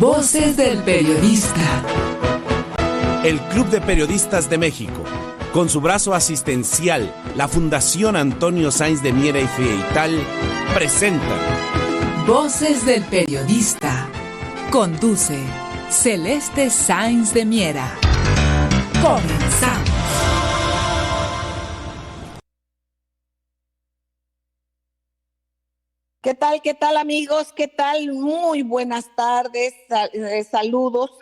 Voces del Periodista. El Club de Periodistas de México, con su brazo asistencial, la Fundación Antonio Sáenz de Miera y Feital, presenta Voces del Periodista. Conduce Celeste Sáenz de Miera. Comenzamos. ¿Qué tal amigos? ¿Qué tal? Muy buenas tardes, saludos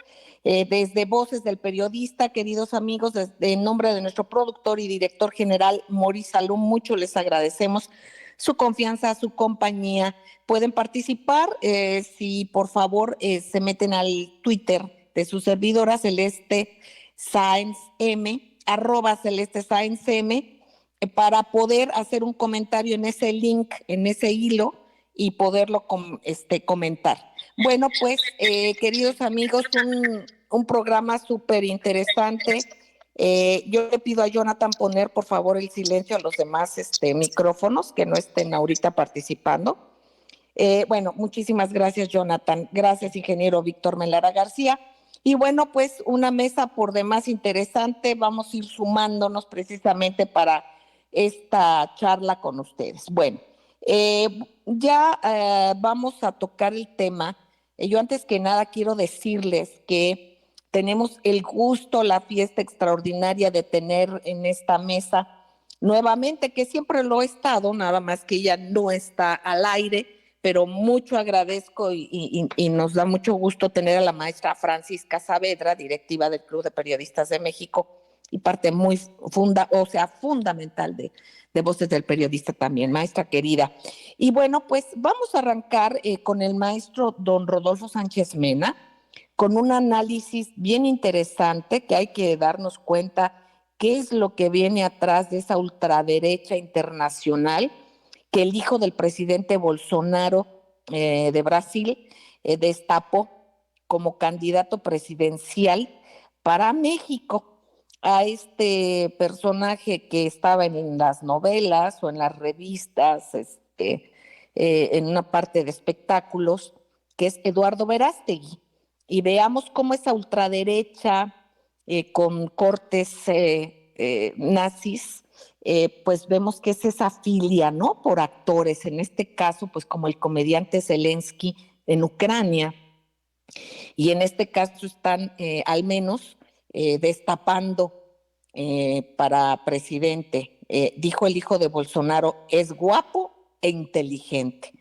desde Voces del Periodista, queridos amigos, en nombre de nuestro productor y director general, Maurice Salum, mucho les agradecemos su confianza, su compañía. Pueden participar si por favor se meten al Twitter de su servidora Celeste Sáenz M, @CelesteSáenzM, para poder hacer un comentario en ese link, en ese hilo, y poderlo comentar. Bueno, pues, queridos amigos, un programa súper interesante. Yo le pido a Jonathan poner, por favor, el silencio a los demás micrófonos que no estén ahorita participando. Bueno, muchísimas gracias, Jonathan. Gracias, ingeniero Víctor Melara García. Y bueno, pues una mesa por demás interesante. Vamos a ir sumándonos precisamente para esta charla con ustedes. Bueno, ya vamos a tocar el tema. Yo antes que nada quiero decirles que tenemos el gusto, la fiesta extraordinaria de tener en esta mesa nuevamente, que siempre lo he estado, nada más que ella no está al aire, pero mucho agradezco y nos da mucho gusto tener a la maestra Francisca Saavedra, directiva del Club de Periodistas de México y parte muy fundamental de Voces del Periodista también, maestra querida. Y bueno, pues vamos a arrancar con el maestro don Rodolfo Sánchez Mena, con un análisis bien interesante que hay que darnos cuenta qué es lo que viene atrás de esa ultraderecha internacional que el hijo del presidente Bolsonaro de Brasil destapó como candidato presidencial para México, a este personaje que estaba en las novelas o en las revistas, en una parte de espectáculos, que es Eduardo Verástegui. Y veamos cómo esa ultraderecha con cortes nazis, pues vemos que es esa filia, ¿no? Por actores, en este caso, pues como el comediante Zelensky en Ucrania, y en este caso están al menos destapando para presidente. Dijo el hijo de Bolsonaro, es guapo e inteligente.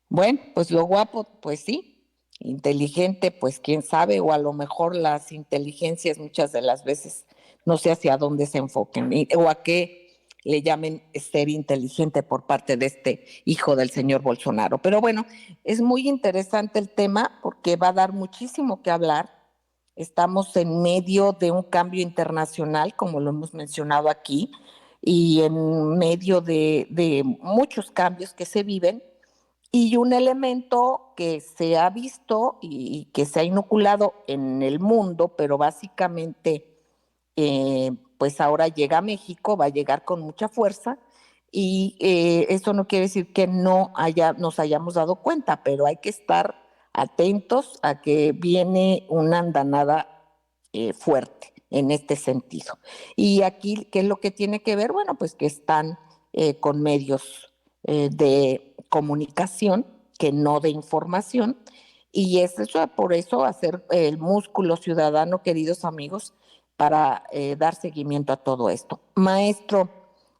Bueno, pues lo guapo, pues sí, inteligente, pues quién sabe, o a lo mejor las inteligencias muchas de las veces no sé hacia dónde se enfoquen, o a qué le llamen ser inteligente por parte de este hijo del señor Bolsonaro. Pero bueno, es muy interesante el tema porque va a dar muchísimo que hablar. Estamos en medio de un cambio internacional, como lo hemos mencionado aquí, y en medio de muchos cambios que se viven, y un elemento que se ha visto y que se ha inoculado en el mundo, pero básicamente pues ahora llega a México, va a llegar con mucha fuerza, y eso no quiere decir que nos hayamos dado cuenta, pero hay que estar atentos a que viene una andanada fuerte en este sentido. Y aquí, ¿qué es lo que tiene que ver? Bueno, pues que están con medios de comunicación, que no de información, y es eso, por eso hacer el músculo ciudadano, queridos amigos, para dar seguimiento a todo esto. Maestro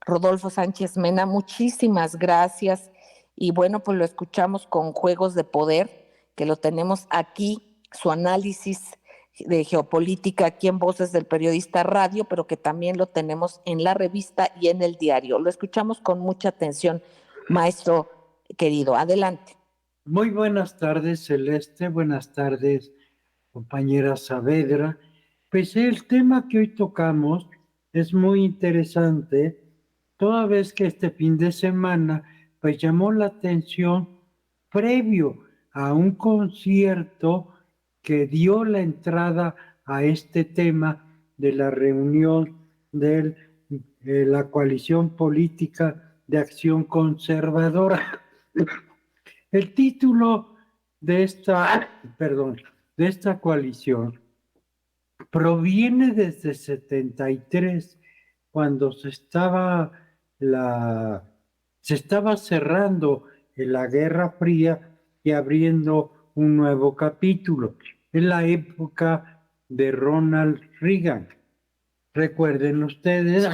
Rodolfo Sánchez Mena, muchísimas gracias. Y bueno, pues lo escuchamos con Juegos de Poder, que lo tenemos aquí, su análisis de geopolítica aquí en Voces del Periodista Radio, pero que también lo tenemos en la revista y en el diario. Lo escuchamos con mucha atención, maestro querido. Adelante. Muy buenas tardes, Celeste. Buenas tardes, compañera Saavedra. Pues el tema que hoy tocamos es muy interesante, toda vez que este fin de semana pues llamó la atención previo a un concierto que dio la entrada a este tema de la reunión de la coalición política de acción conservadora. El título de esta, de esta coalición proviene desde 73, cuando se estaba cerrando la Guerra Fría y abriendo un nuevo capítulo. En la época de Ronald Reagan. Recuerden ustedes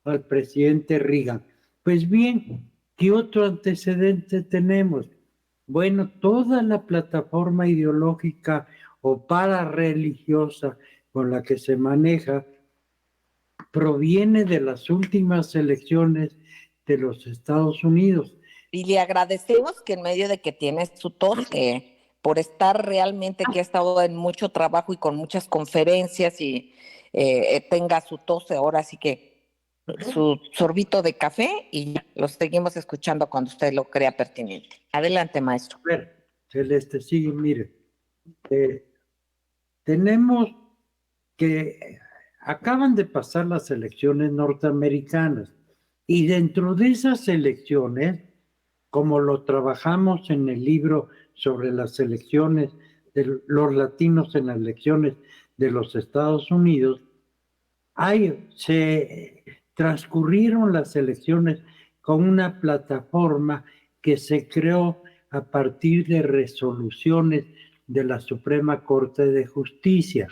al presidente Reagan. Pues bien, ¿qué otro antecedente tenemos? Bueno, toda la plataforma ideológica o parareligiosa con la que se maneja proviene de las últimas elecciones de los Estados Unidos. Y le agradecemos que en medio de que tiene su tos, por estar realmente que ha estado en mucho trabajo y con muchas conferencias y tenga su tos, ahora sí que su sorbito de café y ya, los seguimos escuchando cuando usted lo crea pertinente. Adelante, maestro. A ver, Celeste, sigue, mire. Tenemos que acaban de pasar las elecciones norteamericanas y dentro de esas elecciones, como lo trabajamos en el libro sobre las elecciones de los latinos en las elecciones de los Estados Unidos, se transcurrieron las elecciones con una plataforma que se creó a partir de resoluciones de la Suprema Corte de Justicia.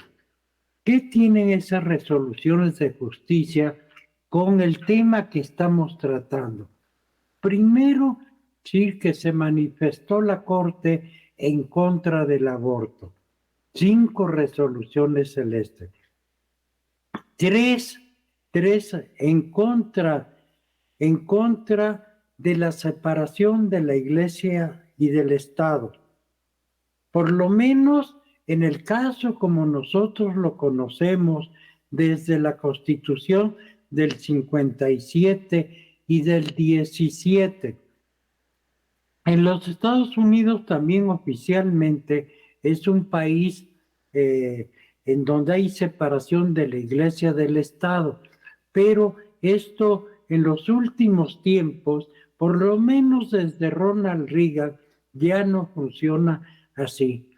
¿Qué tienen esas resoluciones de justicia con el tema que estamos tratando? Primero, sí que se manifestó la Corte en contra del aborto. 5 resoluciones celestes. 3 en contra de la separación de la Iglesia y del Estado. Por lo menos en el caso como nosotros lo conocemos desde la Constitución del 57 y del 17. En los Estados Unidos también oficialmente es un país en donde hay separación de la Iglesia del Estado, pero esto en los últimos tiempos, por lo menos desde Ronald Reagan, ya no funciona así.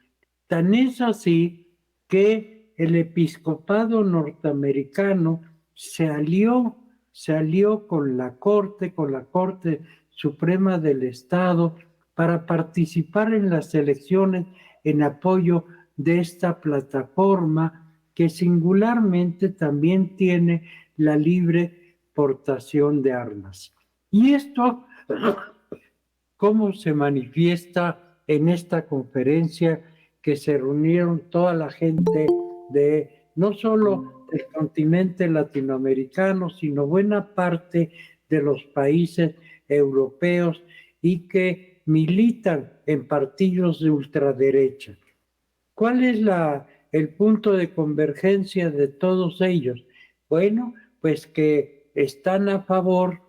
Tan es así que el episcopado norteamericano se alió con la Corte Suprema del Estado, para participar en las elecciones en apoyo de esta plataforma que singularmente también tiene la libre portación de armas. Y esto, ¿cómo se manifiesta en esta conferencia que se reunieron toda la gente de no solo del continente latinoamericano, sino buena parte de los países europeos y que militan en partidos de ultraderecha? ¿Cuál es el punto de convergencia de todos ellos? Bueno, pues que están a favor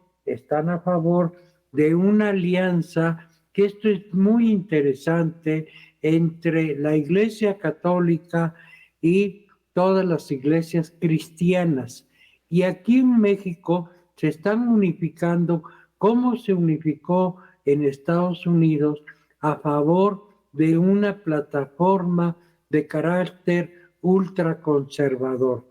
de una alianza, que esto es muy interesante, entre la Iglesia Católica y todas las iglesias cristianas. Y aquí en México se están unificando, como se unificó en Estados Unidos, a favor de una plataforma de carácter ultraconservador.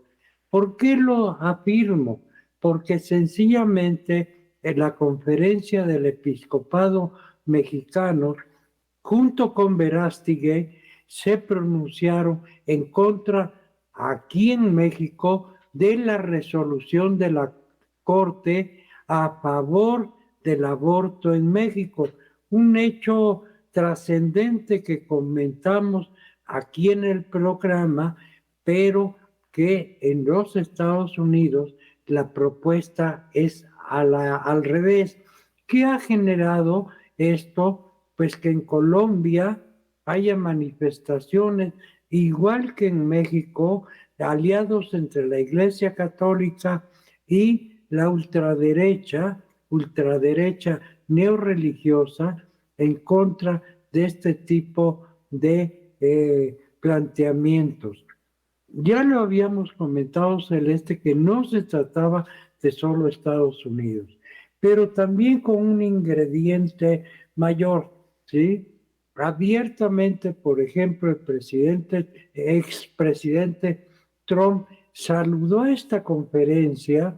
¿Por qué lo afirmo? Porque sencillamente en la conferencia del episcopado mexicano, junto con Verástegui, se pronunciaron en contra, aquí en México, de la resolución de la Corte a favor del aborto en México. Un hecho trascendente que comentamos aquí en el programa, pero que en los Estados Unidos la propuesta es al revés. ¿Qué ha generado esto? Pues que en Colombia haya manifestaciones, igual que en México, aliados entre la Iglesia Católica y la ultraderecha neorreligiosa, en contra de este tipo de planteamientos. Ya lo habíamos comentado, Celeste, que no se trataba de solo Estados Unidos, pero también con un ingrediente mayor, ¿sí? abiertamente, por ejemplo, expresidente Trump saludó esta conferencia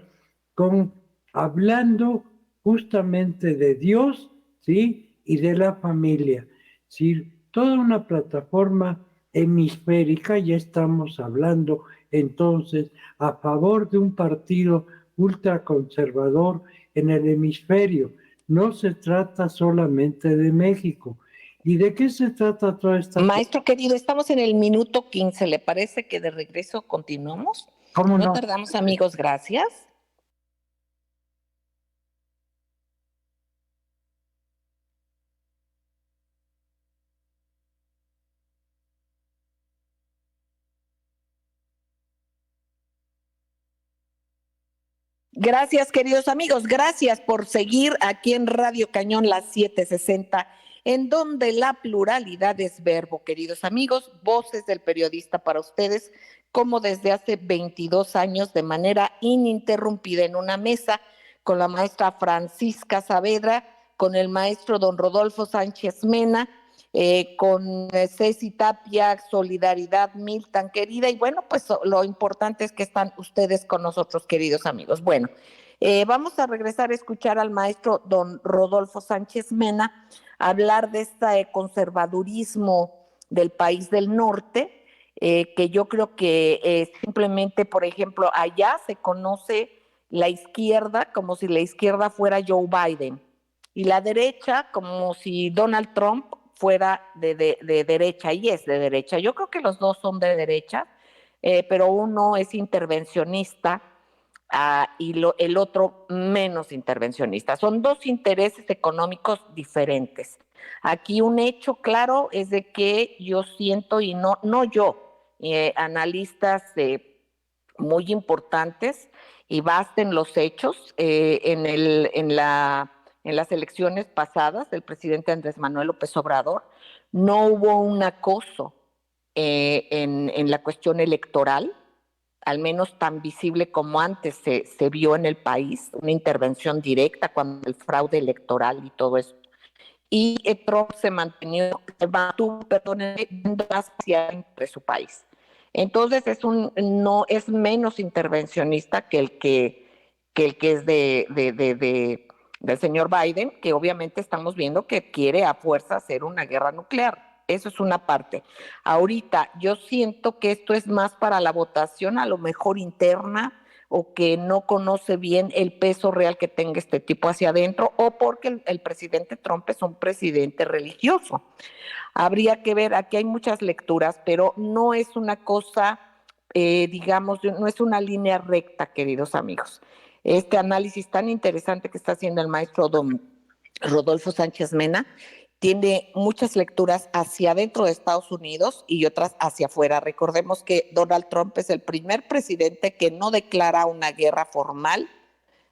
hablando justamente de Dios, ¿sí? Y de la familia. ¿Sí? Toda una plataforma hemisférica, ya estamos hablando entonces a favor de un partido ultraconservador en el hemisferio. No se trata solamente de México. ¿Y de qué se trata toda esta? Maestro querido, estamos en el minuto 15. ¿Le parece que de regreso continuamos? ¿Cómo No no? tardamos, amigos, gracias. Gracias, queridos amigos. Gracias por seguir aquí en Radio Cañón las 760, en donde la pluralidad es verbo, queridos amigos. Voces del periodista para ustedes, como desde hace 22 años, de manera ininterrumpida en una mesa con la maestra Francisca Saavedra, con el maestro don Rodolfo Sánchez Mena, con Ceci Tapia, Solidaridad Mil, tan querida, y bueno, pues lo importante es que están ustedes con nosotros, queridos amigos. Bueno, vamos a regresar a escuchar al maestro don Rodolfo Sánchez Mena hablar de este conservadurismo del país del norte, que yo creo que simplemente, por ejemplo, allá se conoce la izquierda como si la izquierda fuera Joe Biden y la derecha como si Donald Trump fuera de derecha, y es de derecha. Yo creo que los dos son de derecha, pero uno es intervencionista y el otro menos intervencionista. Son dos intereses económicos diferentes. Aquí un hecho claro es de que yo siento, y no yo, analistas muy importantes, y basten los hechos, en las elecciones pasadas del presidente Andrés Manuel López Obrador, no hubo un acoso en la cuestión electoral, al menos tan visible como antes se vio en el país, una intervención directa cuando el fraude electoral y todo eso. Y Trump se mantuvo, perdónenme, hacia su país. Entonces no es menos intervencionista que el que es del señor Biden, que obviamente estamos viendo que quiere a fuerza hacer una guerra nuclear. Eso es una parte. Ahorita yo siento que esto es más para la votación, a lo mejor interna, o que no conoce bien el peso real que tenga este tipo hacia adentro, o porque el presidente Trump es un presidente religioso. Habría que ver, aquí hay muchas lecturas, pero no es una cosa, digamos, no es una línea recta, queridos amigos. Este análisis tan interesante que está haciendo el maestro don Rodolfo Sánchez Mena tiene muchas lecturas hacia adentro de Estados Unidos y otras hacia afuera. Recordemos que Donald Trump es el primer presidente que no declara una guerra formal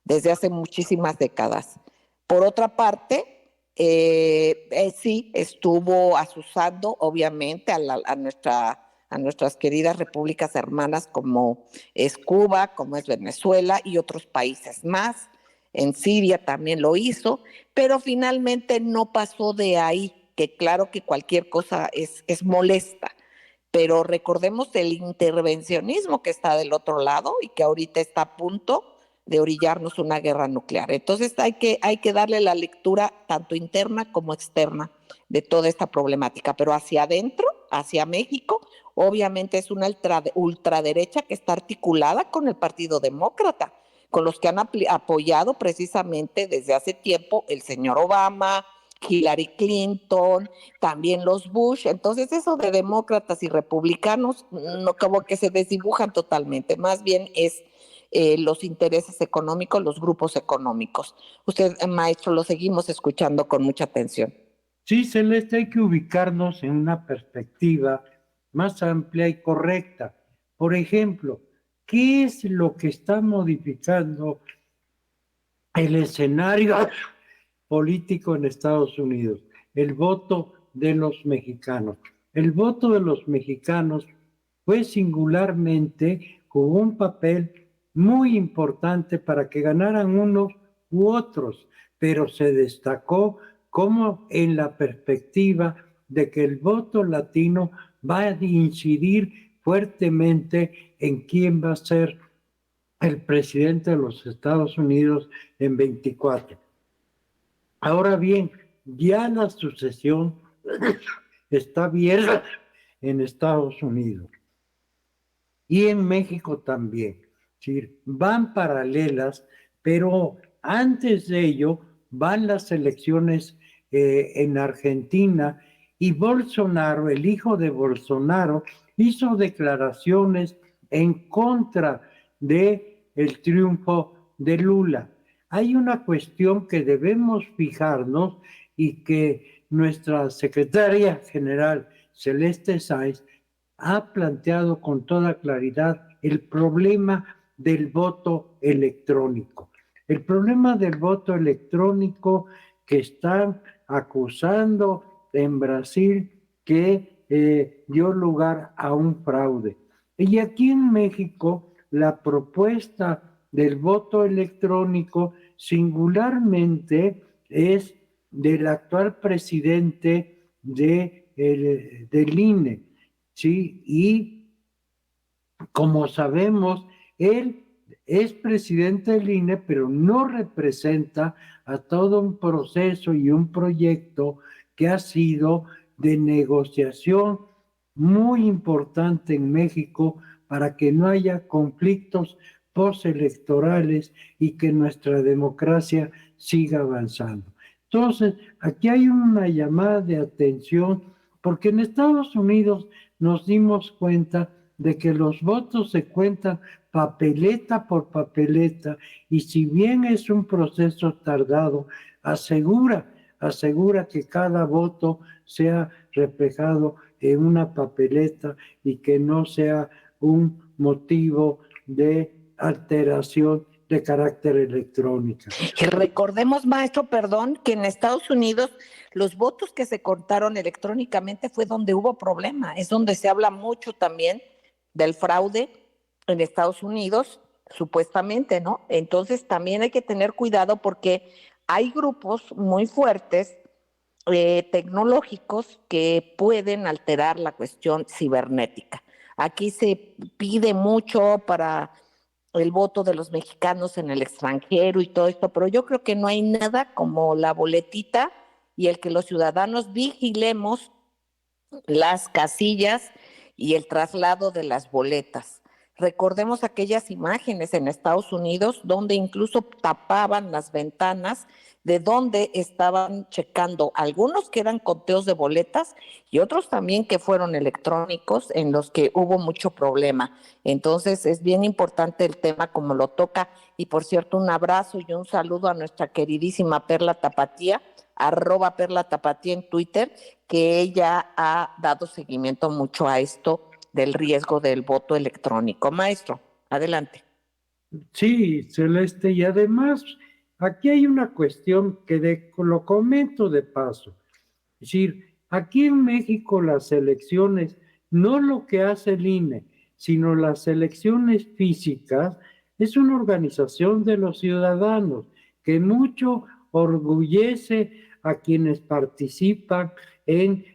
desde hace muchísimas décadas. Por otra parte, sí estuvo azuzando, obviamente, a nuestras queridas repúblicas hermanas como es Cuba, como es Venezuela y otros países más. En Siria también lo hizo, pero finalmente no pasó de ahí, que claro que cualquier cosa es molesta, pero recordemos el intervencionismo que está del otro lado y que ahorita está a punto de orillarnos una guerra nuclear. Entonces hay que darle la lectura tanto interna como externa de toda esta problemática, pero hacia adentro, hacia México, obviamente es una ultraderecha que está articulada con el Partido Demócrata, con los que han apoyado precisamente desde hace tiempo el señor Obama, Hillary Clinton, también los Bush. Entonces eso de demócratas y republicanos no, como que se desdibujan totalmente, más bien es los intereses económicos, los grupos económicos. Usted, maestro, lo seguimos escuchando con mucha atención. Sí, Celeste, hay que ubicarnos en una perspectiva más amplia y correcta. Por ejemplo, ¿qué es lo que está modificando el escenario político en Estados Unidos? El voto de los mexicanos. El voto de los mexicanos fue singularmente, jugó un papel muy importante para que ganaran unos u otros, pero se destacó como en la perspectiva de que el voto latino va a incidir fuertemente en quién va a ser el presidente de los Estados Unidos en 24. Ahora bien, ya la sucesión está abierta en Estados Unidos y en México también. Es decir, van paralelas, pero antes de ello van las elecciones en Argentina, y Bolsonaro, el hijo de Bolsonaro, hizo declaraciones en contra de el triunfo de Lula. Hay una cuestión que debemos fijarnos y que nuestra secretaria general, Celeste Sáenz, ha planteado con toda claridad el problema del voto electrónico. El problema del voto electrónico que están acusando en Brasil que dio lugar a un fraude. Y aquí en México, la propuesta del voto electrónico singularmente es del actual presidente del INE, ¿sí? Y como sabemos, él es presidente del INE, pero no representa a todo un proceso y un proyecto que ha sido de negociación muy importante en México para que no haya conflictos postelectorales y que nuestra democracia siga avanzando. Entonces, aquí hay una llamada de atención, porque en Estados Unidos nos dimos cuenta de que los votos se cuentan papeleta por papeleta, y si bien es un proceso tardado, asegura que cada voto sea reflejado en una papeleta y que no sea un motivo de alteración de carácter electrónico. Y recordemos, maestro, perdón, que en Estados Unidos los votos que se contaron electrónicamente fue donde hubo problema, es donde se habla mucho también del fraude en Estados Unidos, supuestamente, ¿no? Entonces también hay que tener cuidado porque hay grupos muy fuertes tecnológicos que pueden alterar la cuestión cibernética. Aquí se pide mucho para el voto de los mexicanos en el extranjero y todo esto, pero yo creo que no hay nada como la boletita y el que los ciudadanos vigilemos las casillas y el traslado de las boletas. Recordemos aquellas imágenes en Estados Unidos donde incluso tapaban las ventanas de donde estaban checando algunos que eran conteos de boletas y otros también que fueron electrónicos en los que hubo mucho problema. Entonces es bien importante el tema como lo toca, y por cierto un abrazo y un saludo a nuestra queridísima Perla Tapatía, @PerlaTapatía en Twitter, que ella ha dado seguimiento mucho a esto del riesgo del voto electrónico. Maestro, adelante. Sí, Celeste, y además aquí hay una cuestión que lo comento de paso. Es decir, aquí en México las elecciones, no lo que hace el INE, sino las elecciones físicas, es una organización de los ciudadanos que mucho orgullece a quienes participan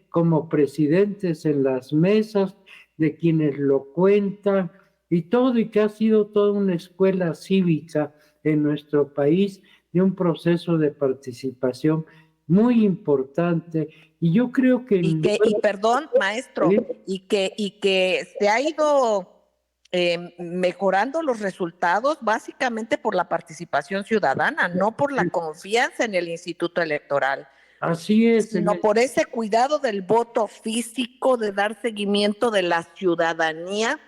como presidentes en las mesas, de quienes lo cuentan y todo, y que ha sido toda una escuela cívica en nuestro país de un proceso de participación muy importante. Y yo creo que... Y perdón, maestro, ¿sí? y que se ha ido mejorando los resultados básicamente por la participación ciudadana, no por la confianza en el Instituto Electoral. Así es. Sino por ese cuidado del voto físico, de dar seguimiento de la ciudadanía.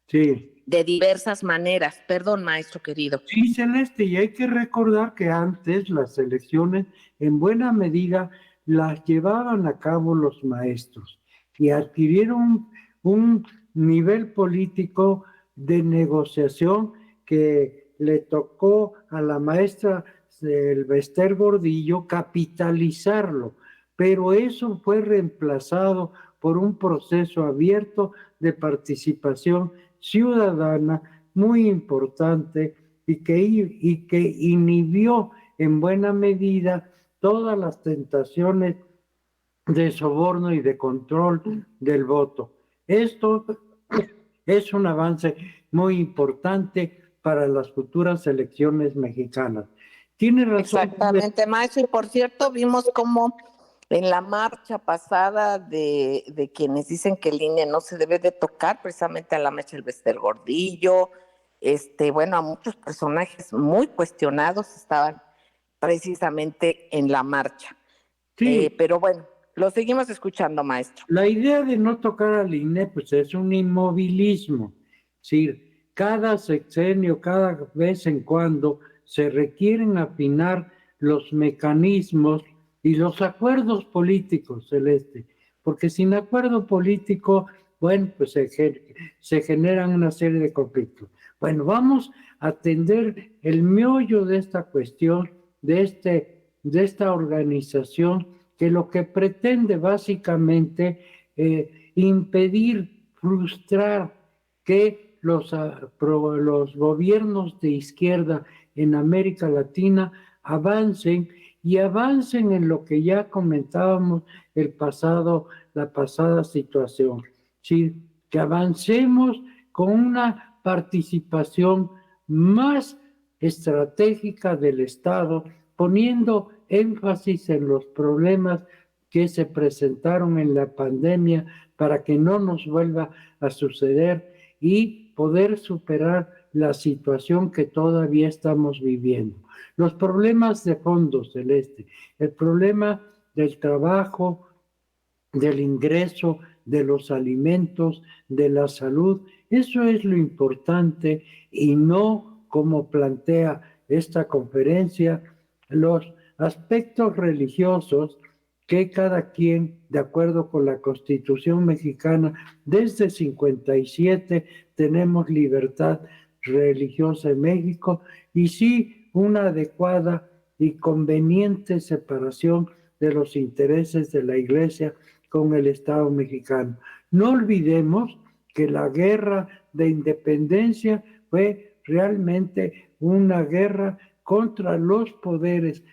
Sí. De diversas maneras. Perdón, maestro querido. Sí, Celeste, y hay que recordar que antes las elecciones en buena medida las llevaban a cabo los maestros y adquirieron un nivel político de negociación que le tocó a la maestra Elbester Gordillo capitalizarlo, pero eso fue reemplazado por un proceso abierto de participación ciudadana muy importante y que inhibió en buena medida todas las tentaciones de soborno y de control del voto. Esto es un avance muy importante para las futuras elecciones mexicanas. Tiene razón. Exactamente, maestro. Y por cierto, vimos cómo en la marcha pasada de quienes dicen que el INE no se debe de tocar, precisamente a la Mecha Elvester Gordillo, bueno, a muchos personajes muy cuestionados estaban precisamente en la marcha. Sí, Pero bueno, lo seguimos escuchando, maestro. la idea de no tocar al INE, pues es un inmovilismo. Es decir, cada sexenio, cada vez en cuando se requieren afinar los mecanismos y los acuerdos políticos, Celeste, porque sin acuerdo político, bueno, pues se generan una serie de conflictos. Bueno, vamos a atender el meollo de esta cuestión, de esta organización, que lo que pretende básicamente impedir, frustrar que los gobiernos de izquierda en América Latina avancen y avancen en lo que ya comentábamos la pasada situación. Sí, que avancemos con una participación más estratégica del Estado, poniendo énfasis en los problemas que se presentaron en la pandemia para que no nos vuelva a suceder y poder superar la situación que todavía estamos viviendo. Los problemas de fondo, Celeste, el problema del trabajo, del ingreso, de los alimentos, de la salud, eso es lo importante y no como plantea esta conferencia, los aspectos religiosos que cada quien, de acuerdo con la Constitución mexicana, desde 57 tenemos libertad religiosa en México y sí una adecuada y conveniente separación de los intereses de la Iglesia con el Estado mexicano. No olvidemos que la guerra de independencia fue realmente una guerra contra los poderes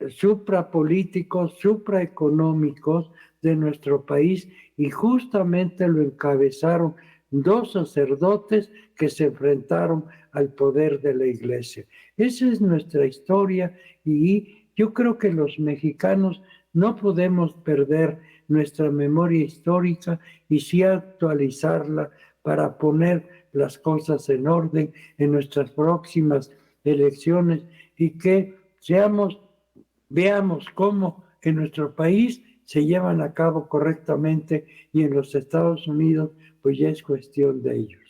suprapolíticos, supraeconómicos de nuestro país y justamente lo encabezaron dos sacerdotes que se enfrentaron al poder de la Iglesia. Esa es nuestra historia y yo creo que los mexicanos no podemos perder nuestra memoria histórica y sí actualizarla para poner las cosas en orden en nuestras próximas elecciones y que veamos cómo en nuestro país se llevan a cabo correctamente y en los Estados Unidos pues ya es cuestión de ellos.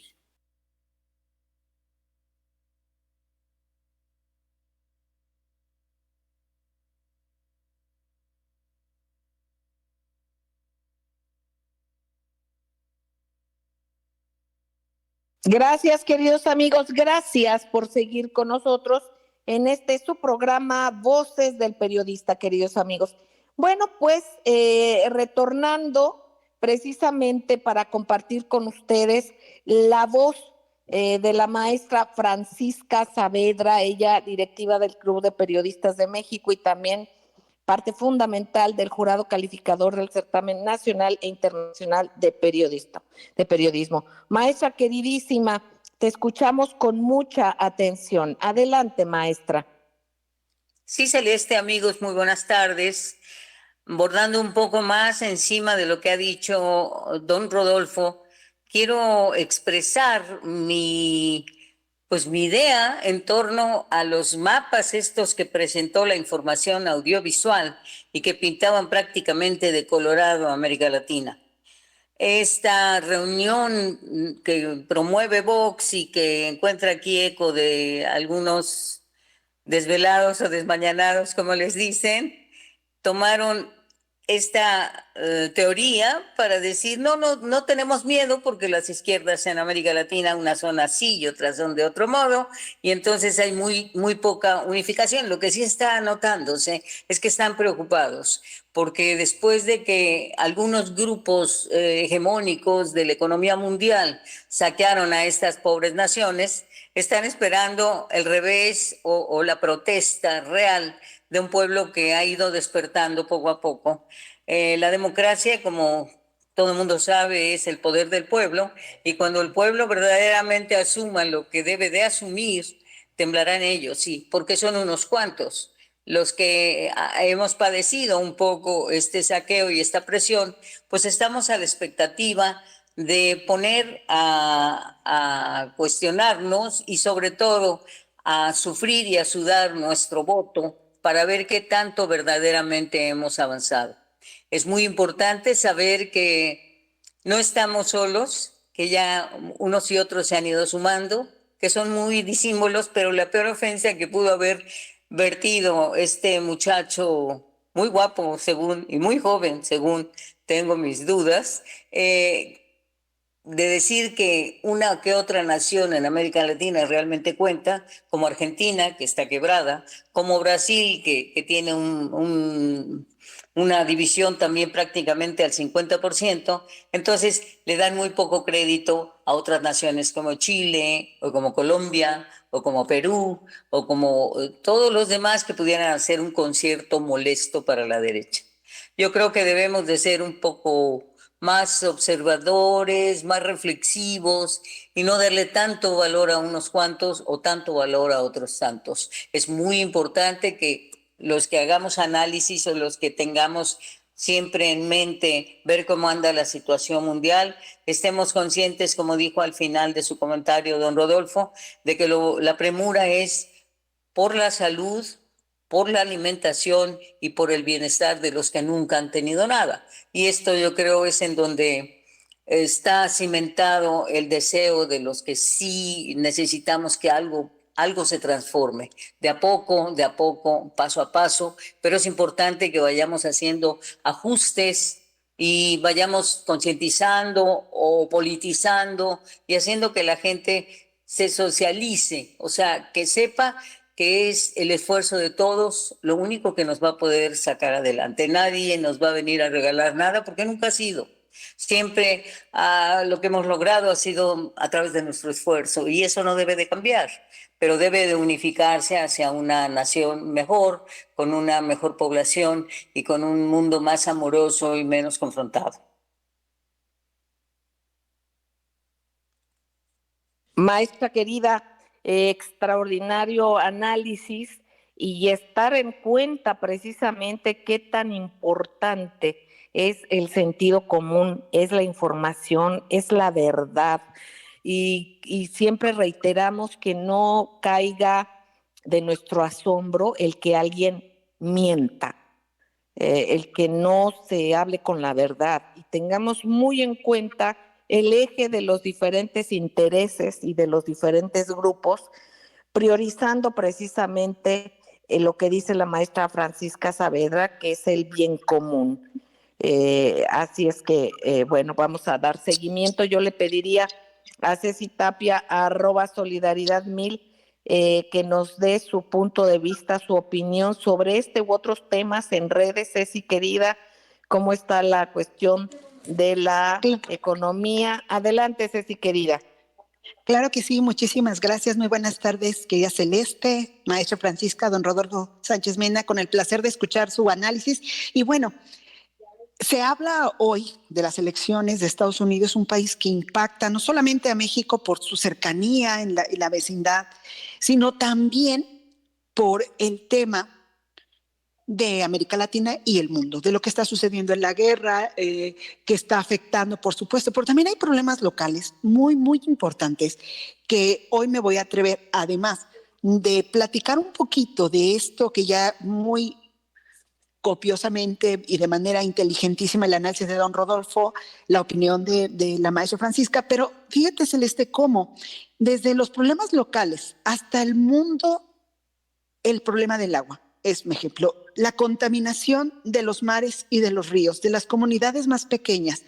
Gracias, queridos amigos, gracias por seguir con nosotros en su programa Voces del Periodista, queridos amigos. Bueno, pues retornando precisamente para compartir con ustedes la voz de la maestra Francisca Saavedra, ella directiva del Club de Periodistas de México y también parte fundamental del jurado calificador del certamen nacional e internacional de periodismo. Maestra queridísima, te escuchamos con mucha atención. Adelante, maestra. Sí, Celeste, amigos, muy buenas tardes. Bordando un poco más encima de lo que ha dicho don Rodolfo, quiero expresar mi idea en torno a los mapas estos que presentó la información audiovisual y que pintaban prácticamente de colorado a América Latina. Esta reunión que promueve Vox y que encuentra aquí eco de algunos desvelados o desmañanados, como les dicen, tomaron esta teoría para decir no tenemos miedo porque las izquierdas en América Latina unas son así y otras son de otro modo y entonces hay muy poca unificación. Lo que sí está notándose es que están preocupados porque después de que algunos grupos hegemónicos de la economía mundial saquearon a estas pobres naciones, están esperando el revés o la protesta real de un pueblo que ha ido despertando poco a poco. La democracia, como todo el mundo sabe, es el poder del pueblo, y cuando el pueblo verdaderamente asuma lo que debe de asumir, temblarán ellos, sí, porque son unos cuantos los que hemos padecido un poco este saqueo y esta presión, pues estamos a la expectativa de poner a cuestionarnos y sobre todo a sufrir y a sudar nuestro voto para ver qué tanto verdaderamente hemos avanzado. Es muy importante saber que no estamos solos, que ya unos y otros se han ido sumando, que son muy disímbolos, pero la peor ofensa que pudo haber vertido este muchacho muy guapo, según, y muy joven, según tengo mis dudas, de decir que una que otra nación en América Latina realmente cuenta, como Argentina, que está quebrada, como Brasil, que tiene una división también prácticamente al 50%, entonces le dan muy poco crédito a otras naciones como Chile, o como Colombia, o como Perú, o como todos los demás que pudieran hacer un concierto molesto para la derecha. Yo creo que debemos de ser un poco más observadores, más reflexivos y no darle tanto valor a unos cuantos o tanto valor a otros tantos. Es muy importante que los que hagamos análisis o los que tengamos siempre en mente ver cómo anda la situación mundial, estemos conscientes, como dijo al final de su comentario don Rodolfo, de que la premura es por la salud, por la alimentación y por el bienestar de los que nunca han tenido nada. Y esto yo creo es en donde está cimentado el deseo de los que sí necesitamos que algo se transforme, de a poco, paso a paso, pero es importante que vayamos haciendo ajustes y vayamos concientizando o politizando y haciendo que la gente se socialice, o sea, que sepa que es el esfuerzo de todos lo único que nos va a poder sacar adelante. Nadie nos va a venir a regalar nada porque nunca ha sido. Siempre lo que hemos logrado ha sido a través de nuestro esfuerzo y eso no debe de cambiar, pero debe de unificarse hacia una nación mejor, con una mejor población y con un mundo más amoroso y menos confrontado. Maestra querida, extraordinario análisis y estar en cuenta precisamente qué tan importante es el sentido común, es la información, es la verdad. Y siempre reiteramos que no caiga de nuestro asombro el que alguien mienta, el que no se hable con la verdad y tengamos muy en cuenta el eje de los diferentes intereses y de los diferentes grupos, priorizando precisamente lo que dice la maestra Francisca Saavedra, que es el bien común. Así es que, bueno, vamos a dar seguimiento. Yo le pediría a Ceci Tapia, @solidaridad1000, que nos dé su punto de vista, su opinión sobre este u otros temas en redes. Ceci, querida, ¿cómo está la cuestión de la economía? Adelante, Ceci, querida. Claro que sí, muchísimas gracias. Muy buenas tardes, querida Celeste, maestra Francisca, don Rodolfo Sánchez Mena, con el placer de escuchar su análisis. Y bueno, se habla hoy de las elecciones de Estados Unidos, un país que impacta no solamente a México por su cercanía en la vecindad, sino también por el tema de América Latina y el mundo, de lo que está sucediendo en la guerra, que está afectando, por supuesto, pero también hay problemas locales muy, muy importantes que hoy me voy a atrever, además de platicar un poquito de esto que ya muy copiosamente y de manera inteligentísima el análisis de don Rodolfo, la opinión de la maestra Francisca, pero fíjate, Celeste, cómo desde los problemas locales hasta el mundo, el problema del agua es un ejemplo. La contaminación de los mares y de los ríos, de las comunidades más pequeñas,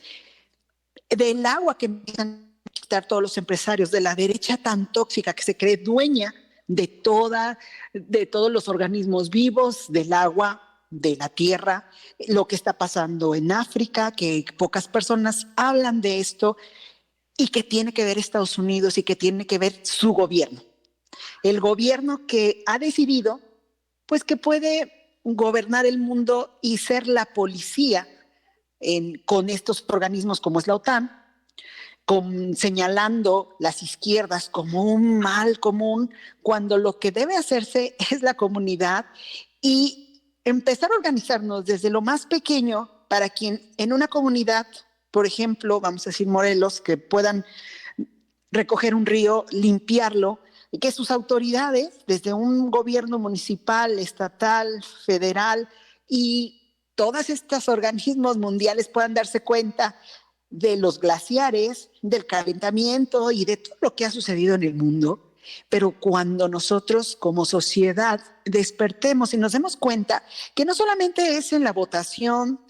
del agua que empiezan a quitar todos los empresarios, de la derecha tan tóxica que se cree dueña de todos los organismos vivos, del agua, de la tierra, lo que está pasando en África, que pocas personas hablan de esto, y que tiene que ver Estados Unidos y que tiene que ver su gobierno. El gobierno que ha decidido, pues que puede gobernar el mundo y ser la policía con estos organismos como es la OTAN, señalando las izquierdas como un mal común, cuando lo que debe hacerse es la comunidad y empezar a organizarnos desde lo más pequeño para quien en una comunidad, por ejemplo, vamos a decir Morelos, que puedan recoger un río, limpiarlo, y que sus autoridades, desde un gobierno municipal, estatal, federal y todos estos organismos mundiales puedan darse cuenta de los glaciares, del calentamiento y de todo lo que ha sucedido en el mundo. Pero cuando nosotros como sociedad despertemos y nos demos cuenta que no solamente es en la votación,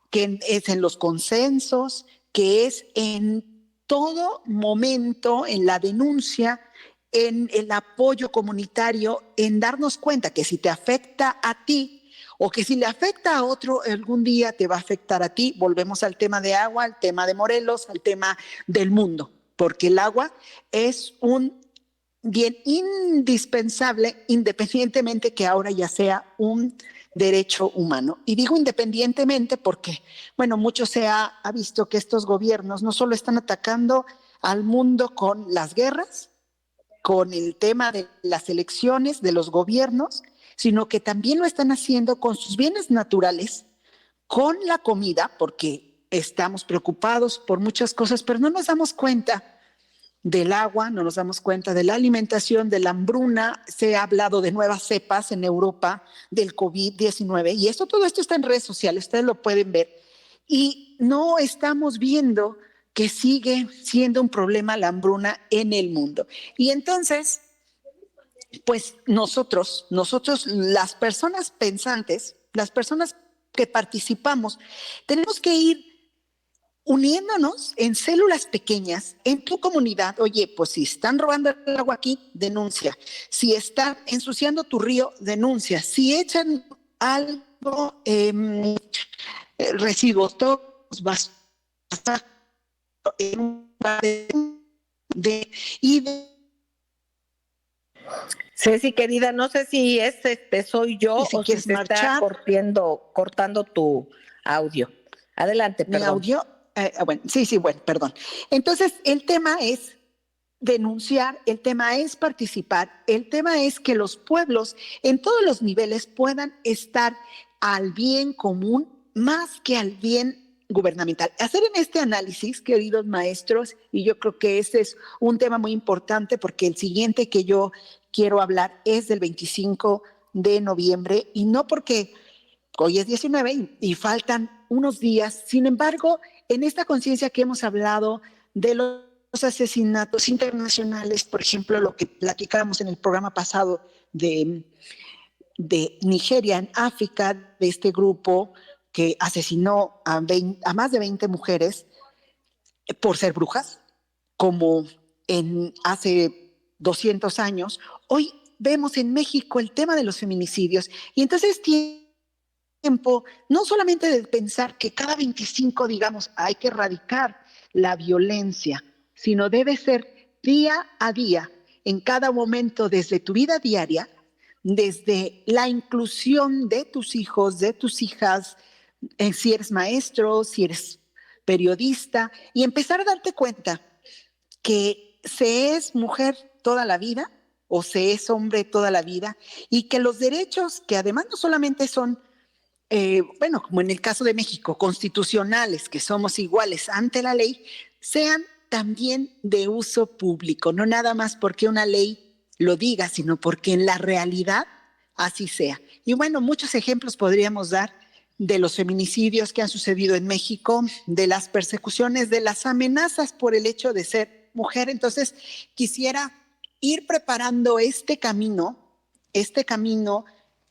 que es en los consensos, que es en todo momento, en la denuncia, en el apoyo comunitario, en darnos cuenta que si te afecta a ti o que si le afecta a otro, algún día te va a afectar a ti. Volvemos al tema de agua, al tema de Morelos, al tema del mundo, porque el agua es un bien indispensable, independientemente que ahora ya sea un derecho humano. Y digo independientemente porque, bueno, mucho se ha visto que estos gobiernos no solo están atacando al mundo con las guerras, con el tema de las elecciones, de los gobiernos, sino que también lo están haciendo con sus bienes naturales, con la comida, porque estamos preocupados por muchas cosas, pero no nos damos cuenta del agua, no nos damos cuenta de la alimentación, de la hambruna. Se ha hablado de nuevas cepas en Europa, del COVID-19, y todo esto está en redes sociales, ustedes lo pueden ver, y no estamos viendo que sigue siendo un problema la hambruna en el mundo. Y entonces, pues nosotros, las personas pensantes, las personas que participamos, tenemos que ir uniéndonos en células pequeñas en tu comunidad. Oye, pues si están robando el agua aquí, denuncia. Si están ensuciando tu río, denuncia. Si echan algo, residuos, todos vas a estar en un Ceci, querida, no sé si soy yo si o si quieres se está marchar, cortando tu audio. Adelante, perdón. Mi audio, bueno, sí, bueno, perdón. Entonces, el tema es denunciar, el tema es participar, el tema es que los pueblos en todos los niveles puedan estar al bien común más que al bien gubernamental. Hacer en este análisis, queridos maestros, y yo creo que ese es un tema muy importante porque el siguiente que yo quiero hablar es del 25 de noviembre y no porque hoy es 19 y faltan unos días. Sin embargo, en esta conciencia que hemos hablado de los asesinatos internacionales, por ejemplo, lo que platicábamos en el programa pasado de Nigeria en África, de este grupo que asesinó a más de 20 mujeres por ser brujas, como hace 200 años. Hoy vemos en México el tema de los feminicidios y entonces tiempo no solamente de pensar que cada 25, digamos, hay que erradicar la violencia, sino debe ser día a día, en cada momento, desde tu vida diaria, desde la inclusión de tus hijos, de tus hijas, si eres maestro, si eres periodista, y empezar a darte cuenta que se es mujer toda la vida o se es hombre toda la vida y que los derechos, que además no solamente son bueno, como en el caso de México, constitucionales, que somos iguales ante la ley, sean también de uso público, no nada más porque una ley lo diga, sino porque en la realidad así sea. Y bueno, muchos ejemplos podríamos dar de los feminicidios que han sucedido en México, de las persecuciones, de las amenazas por el hecho de ser mujer. Entonces, quisiera ir preparando este camino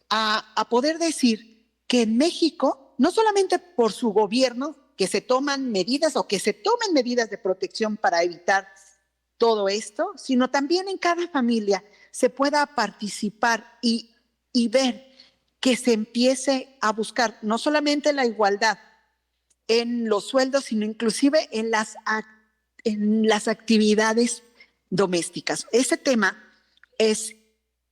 a poder decir que en México, no solamente por su gobierno, que se toman medidas o que se tomen medidas de protección para evitar todo esto, sino también en cada familia se pueda participar y ver que se empiece a buscar no solamente la igualdad en los sueldos, sino inclusive en las actividades domésticas. Ese tema es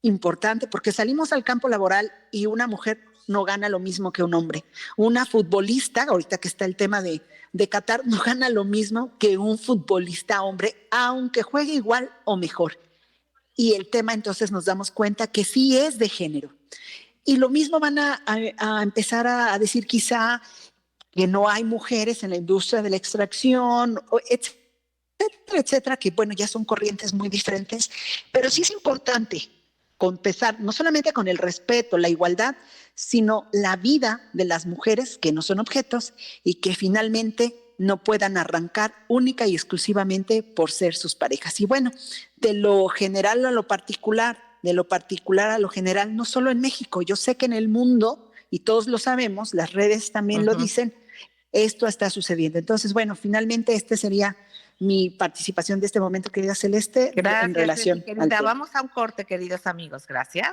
importante porque salimos al campo laboral y una mujer no gana lo mismo que un hombre. Una futbolista, ahorita que está el tema de Qatar, no gana lo mismo que un futbolista hombre, aunque juegue igual o mejor. Y el tema entonces nos damos cuenta que sí es de género. Y lo mismo van a empezar a decir quizá que no hay mujeres en la industria de la extracción, etcétera, etcétera, que bueno, ya son corrientes muy diferentes, pero sí es importante empezar no solamente con el respeto, la igualdad, sino la vida de las mujeres que no son objetos y que finalmente no puedan arrancar única y exclusivamente por ser sus parejas. Y bueno, de lo general a lo particular, de lo particular a lo general, no solo en México, yo sé que en el mundo, y todos lo sabemos, las redes también lo dicen, esto está sucediendo. Entonces, bueno, finalmente este sería mi participación de este momento, querida Celeste, Gracias, en relación querida. al tema. Vamos a un corte, queridos amigos. Gracias.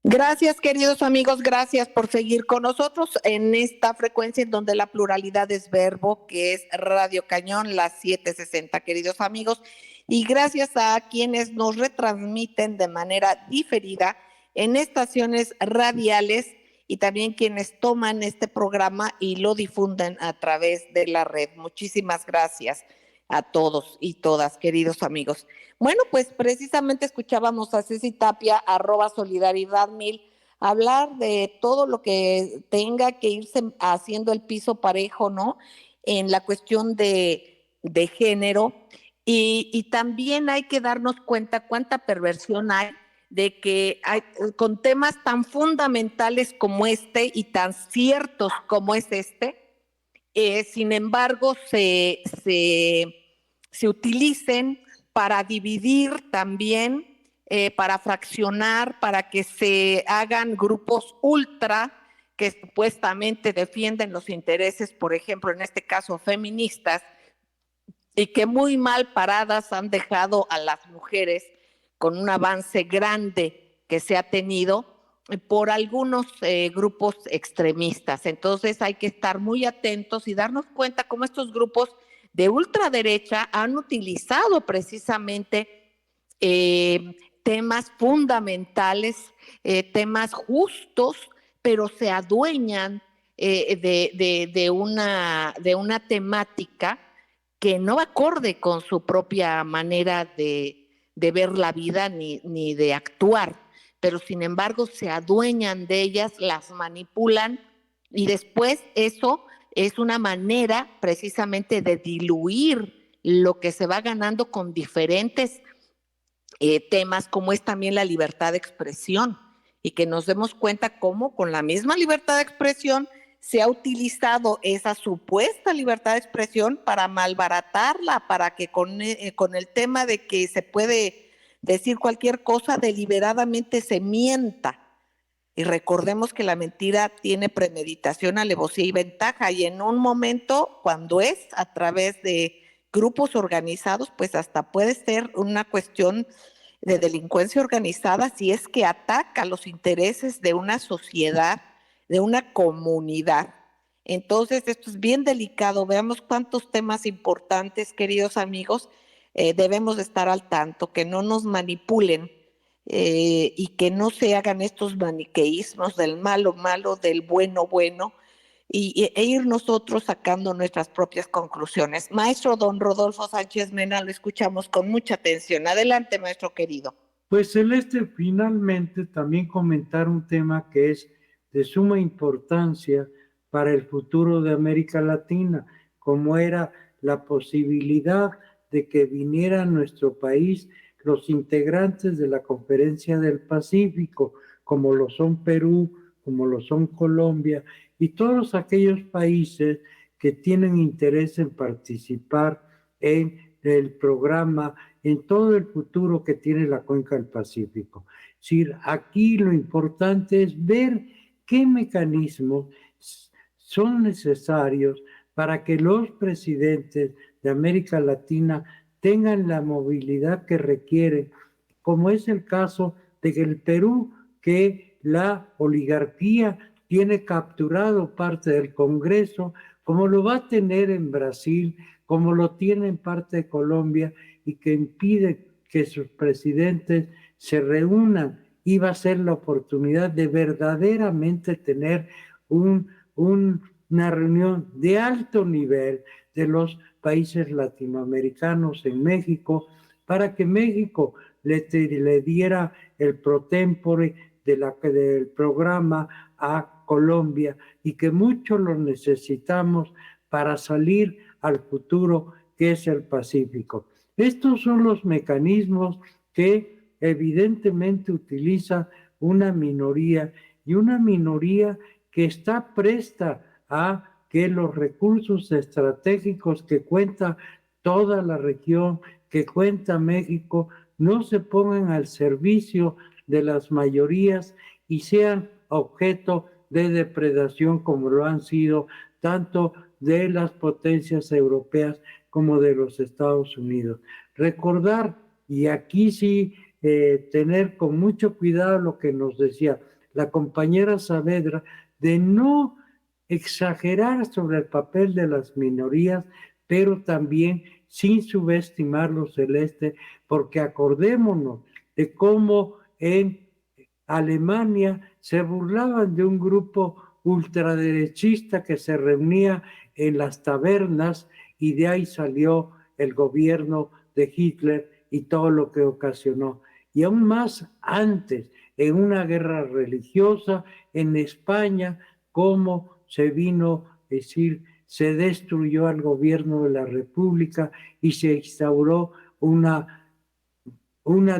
Gracias, queridos amigos, gracias por seguir con nosotros en esta frecuencia en donde la pluralidad es verbo, que es Radio Cañón, las 7:60, queridos amigos, y gracias a quienes nos retransmiten de manera diferida en estaciones radiales y también quienes toman este programa y lo difunden a través de la red. Muchísimas gracias a todos y todas, queridos amigos. Bueno, pues precisamente escuchábamos a Ceci Tapia, @solidaridad1000, hablar de todo lo que tenga que irse haciendo el piso parejo, ¿no? En la cuestión de género. Y también hay que darnos cuenta cuánta perversión hay de que hay, con temas tan fundamentales como este y tan ciertos como es este, sin embargo, se utilicen para dividir también, para fraccionar, para que se hagan grupos ultra que supuestamente defienden los intereses, por ejemplo, en este caso feministas, y que muy mal paradas han dejado a las mujeres con un avance grande que se ha tenido por algunos grupos extremistas. Entonces hay que estar muy atentos y darnos cuenta cómo estos grupos de ultraderecha han utilizado precisamente temas fundamentales, temas justos, pero se adueñan de una temática que no va acorde con su propia manera de ver la vida ni de actuar, pero sin embargo se adueñan de ellas, las manipulan y después eso es una manera precisamente de diluir lo que se va ganando con diferentes temas, como es también la libertad de expresión, y que nos demos cuenta cómo con la misma libertad de expresión se ha utilizado esa supuesta libertad de expresión para malbaratarla, para que con el tema de que se puede decir cualquier cosa, deliberadamente se mienta. Y recordemos que la mentira tiene premeditación, alevosía y ventaja, y en un momento, cuando es a través de grupos organizados, pues hasta puede ser una cuestión de delincuencia organizada si es que ataca los intereses de una sociedad, de una comunidad. Entonces, esto es bien delicado. Veamos cuántos temas importantes, queridos amigos, debemos de estar al tanto, que no nos manipulen y que no se hagan estos maniqueísmos del malo, malo, del bueno, bueno, e ir nosotros sacando nuestras propias conclusiones. Maestro don Rodolfo Sánchez Mena, lo escuchamos con mucha atención. Adelante, maestro querido. Pues Celeste, finalmente también comentar un tema que es de suma importancia para el futuro de América Latina, como era la posibilidad de que viniera a nuestro país los integrantes de la Conferencia del Pacífico, como lo son Perú, como lo son Colombia, y todos aquellos países que tienen interés en participar en el programa, en todo el futuro que tiene la Cuenca del Pacífico. Es decir, aquí lo importante es ver qué mecanismos son necesarios para que los presidentes de América Latina tengan la movilidad que requieren, como es el caso de el Perú, que la oligarquía tiene capturado parte del Congreso, como lo va a tener en Brasil, como lo tiene en parte de Colombia, y que impide que sus presidentes se reúnan. Iba a ser la oportunidad de verdaderamente tener una reunión de alto nivel de los países latinoamericanos en México, para que México le diera el pro tempore del programa a Colombia, y que mucho lo necesitamos para salir al futuro que es el Pacífico. Estos son los mecanismos que evidentemente utiliza una minoría, y una minoría que está presta a que los recursos estratégicos que cuenta toda la región, que cuenta México, no se pongan al servicio de las mayorías y sean objeto de depredación, como lo han sido tanto de las potencias europeas como de los Estados Unidos. Recordar, y aquí sí tener con mucho cuidado lo que nos decía la compañera Saavedra, de no exagerar sobre el papel de las minorías, pero también sin subestimar lo celeste, porque acordémonos de cómo en Alemania se burlaban de un grupo ultraderechista que se reunía en las tabernas, y de ahí salió el gobierno de Hitler y todo lo que ocasionó. Y aún más antes, en una guerra religiosa en España, cómo se vino a decir, se destruyó al gobierno de la República y se instauró una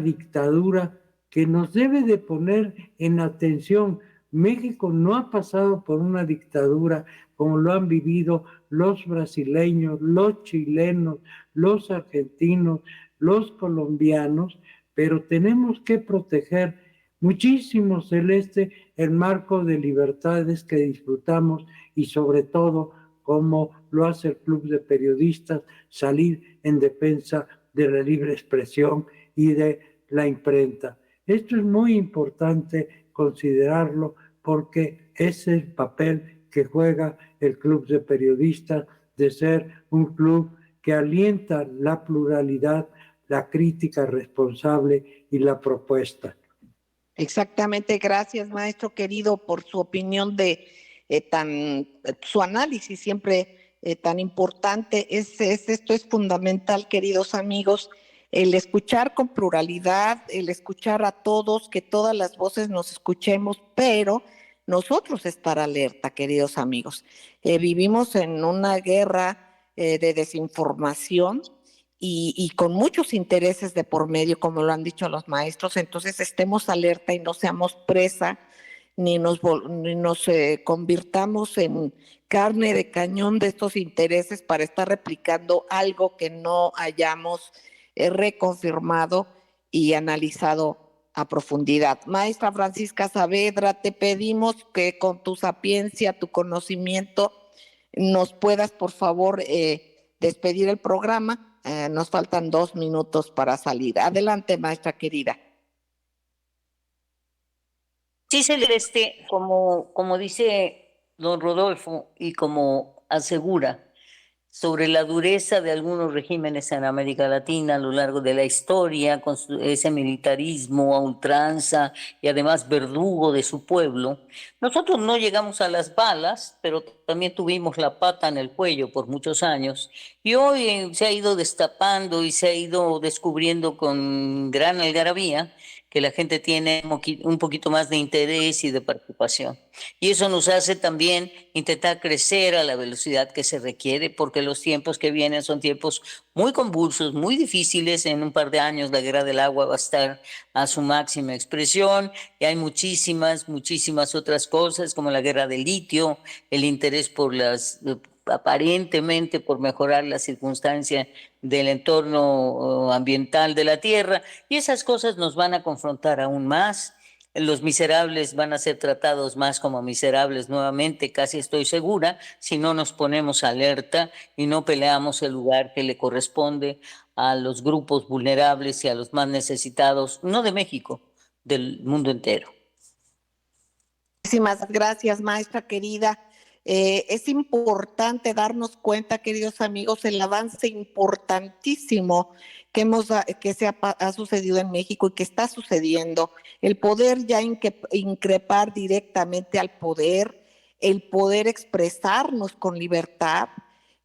dictadura que nos debe de poner en atención. México no ha pasado por una dictadura como lo han vivido los brasileños, los chilenos, los argentinos, los colombianos, pero tenemos que proteger muchísimo, Celeste, el marco de libertades que disfrutamos, y sobre todo, como lo hace el Club de Periodistas, salir en defensa de la libre expresión y de la imprenta. Esto es muy importante considerarlo, porque es el papel que juega el Club de Periodistas, de ser un club que alienta la pluralidad, la crítica responsable y la propuesta. Exactamente, gracias maestro querido por su opinión de su análisis siempre tan importante. Esto es fundamental, queridos amigos, el escuchar con pluralidad, el escuchar a todos, que todas las voces nos escuchemos, pero nosotros estar alerta, queridos amigos. Vivimos en una guerra de desinformación y con muchos intereses de por medio, como lo han dicho los maestros. Entonces estemos alerta y no seamos presa, ni nos convirtamos en carne de cañón de estos intereses para estar replicando algo que no hayamos reconfirmado y analizado a profundidad. Maestra Francisca Saavedra, te pedimos que con tu sapiencia, tu conocimiento, nos puedas, por favor, despedir el programa. Nos faltan 2 minutos para salir. Adelante, maestra querida. Sí, Celeste, como dice don Rodolfo y como asegura, sobre la dureza de algunos regímenes en América Latina a lo largo de la historia, con ese militarismo a ultranza y además verdugo de su pueblo. Nosotros no llegamos a las balas, pero también tuvimos la pata en el cuello por muchos años, y hoy se ha ido destapando y se ha ido descubriendo con gran algarabía que la gente tiene un poquito más de interés y de participación. Y eso nos hace también intentar crecer a la velocidad que se requiere, porque los tiempos que vienen son tiempos muy convulsos, muy difíciles. En un par de años la guerra del agua va a estar a su máxima expresión, y hay muchísimas otras cosas, como la guerra del litio, el interés por aparentemente por mejorar la circunstancia del entorno ambiental de la Tierra, y esas cosas nos van a confrontar aún más. Los miserables van a ser tratados más como miserables nuevamente, casi estoy segura, si no nos ponemos alerta y no peleamos el lugar que le corresponde a los grupos vulnerables y a los más necesitados, no de México, del mundo entero. Muchísimas gracias, maestra querida. Es importante darnos cuenta, queridos amigos, el avance importantísimo ha sucedido en México y que está sucediendo. El poder ya increpar directamente al poder, el poder expresarnos con libertad.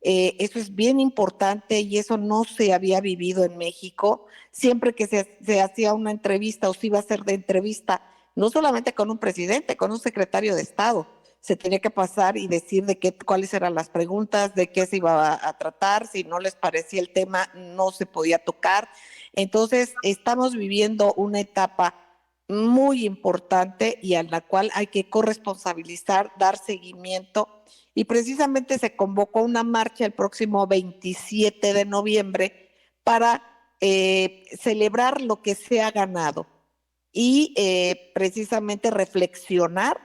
Eso es bien importante y eso no se había vivido en México. Siempre que se hacía una entrevista o se iba a hacer de entrevista, no solamente con un presidente, con un secretario de Estado, se tenía que pasar y decir cuáles eran las preguntas, de qué se iba a tratar, si no les parecía el tema, no se podía tocar. Entonces, estamos viviendo una etapa muy importante y a la cual hay que corresponsabilizar, dar seguimiento, y precisamente se convocó una marcha el próximo 27 de noviembre para celebrar lo que se ha ganado y precisamente reflexionar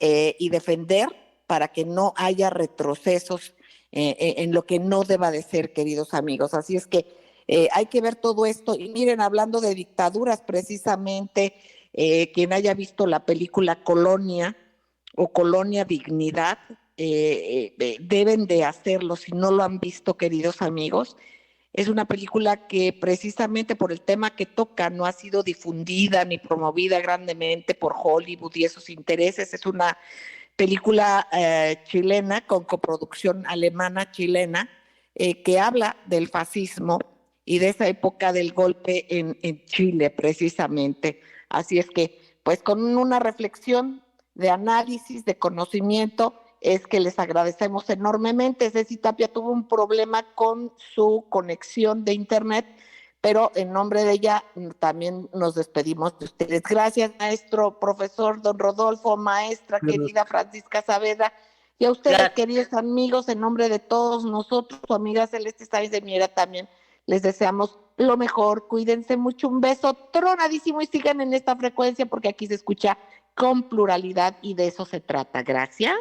y defender para que no haya retrocesos en lo que no deba de ser, queridos amigos. Así es que hay que ver todo esto. Y miren, hablando de dictaduras, precisamente, quien haya visto la película Colonia o Colonia Dignidad, deben de hacerlo. Si no lo han visto, queridos amigos, es una película que precisamente por el tema que toca no ha sido difundida ni promovida grandemente por Hollywood y esos intereses. Es una película chilena con coproducción alemana-chilena que habla del fascismo y de esa época del golpe en Chile precisamente. Así es que, pues con una reflexión de análisis, de conocimiento, es que les agradecemos enormemente. Ceci Tapia tuvo un problema con su conexión de internet, pero en nombre de ella también nos despedimos de ustedes. Gracias, maestro, profesor don Rodolfo, maestra querida Francisca Saavedra, y a ustedes, queridos amigos, en nombre de todos nosotros, su amiga Celeste Sáenz de Miera, también les deseamos lo mejor. Cuídense mucho, un beso tronadísimo y sigan en esta frecuencia porque aquí se escucha con pluralidad y de eso se trata. Gracias.